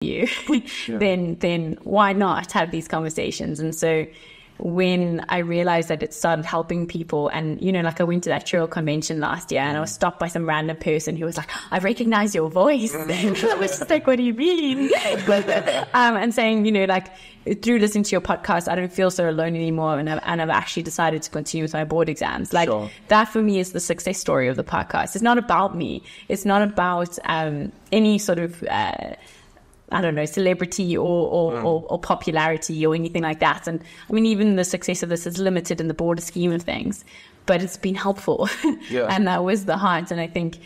you, then why not have these conversations? And so when I realized that it started helping people, and like I went to that actuarial convention last year and I was stopped by some random person who was like, I recognize your voice. And I was just like, what do you mean? And saying, like through listening to your podcast, I don't feel so alone anymore, and I've actually decided to continue with my board exams. Like that for me is the success story of the podcast. It's not about me. It's not about any sort of I don't know, celebrity or popularity or anything like that. And I mean, even the success of this is limited in the broader scheme of things, but it's been helpful. And that was the heart. And I think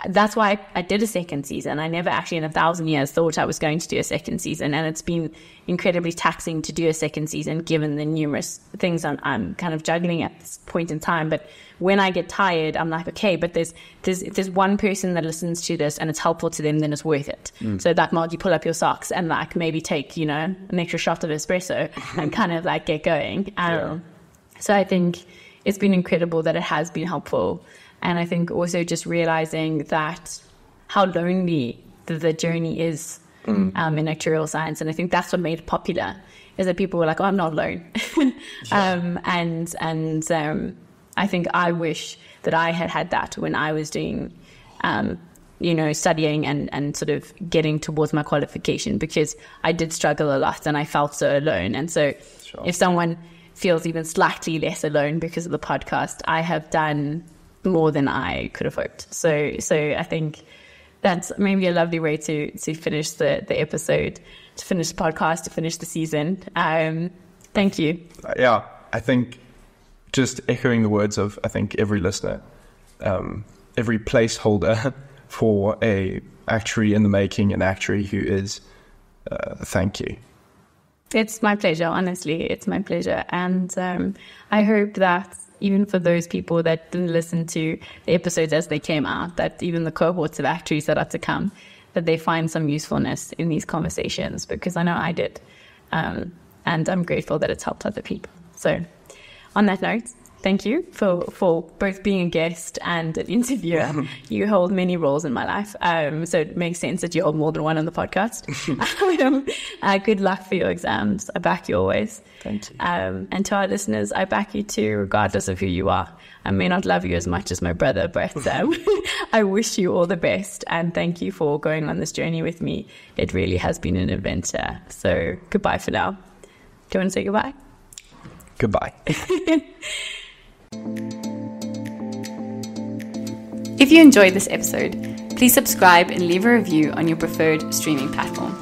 that's why I did a second season. I never actually in 1,000 years thought I was going to do a second season. And it's been incredibly taxing to do a second season, given the numerous things I'm kind of juggling at this point in time. But when I get tired, I'm like, okay, but if there's one person that listens to this and it's helpful to them, then it's worth it. So like, Margie, pull up your socks and like maybe take, an extra shot of espresso and kind of like get going. So I think it's been incredible that it has been helpful. And I think also just realizing that how lonely the journey is in actuarial science. And I think that's what made it popular, is that people were like, oh, I'm not alone. I think I wish that I had that when I was doing, studying and sort of getting towards my qualification, because I did struggle a lot and I felt so alone. And so if someone feels even slightly less alone because of the podcast, I have done more than I could have hoped. So I think that's maybe a lovely way to finish the episode, to finish the podcast, to finish the season. Thank you. Yeah, I think just echoing the words of, I think, every listener, every placeholder for a actuary in the making, an actuary who is, thank you. It's my pleasure, honestly. It's my pleasure. And I hope that even for those people that didn't listen to the episodes as they came out, that even the cohorts of actuaries that are to come, that they find some usefulness in these conversations, because I know I did. And I'm grateful that it's helped other people. So on that note, thank you for both being a guest and an interviewer. You hold many roles in my life, so it makes sense that you hold more than one on the podcast. Good luck for your exams. I back you always. Thank you. And to our listeners, I back you too, regardless of who you are. I may not love you as much as my brother, but I wish you all the best, and thank you for going on this journey with me. It really has been an adventure. So goodbye for now. Do you want to say goodbye? Goodbye. If you enjoyed this episode, please subscribe and leave a review on your preferred streaming platform.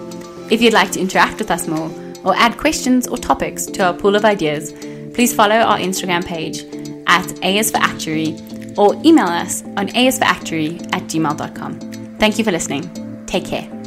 If you'd like to interact with us more or add questions or topics to our pool of ideas, please follow our Instagram page at AsForActuary or email us on asforactuary@gmail.com. Thank you for listening. Take care.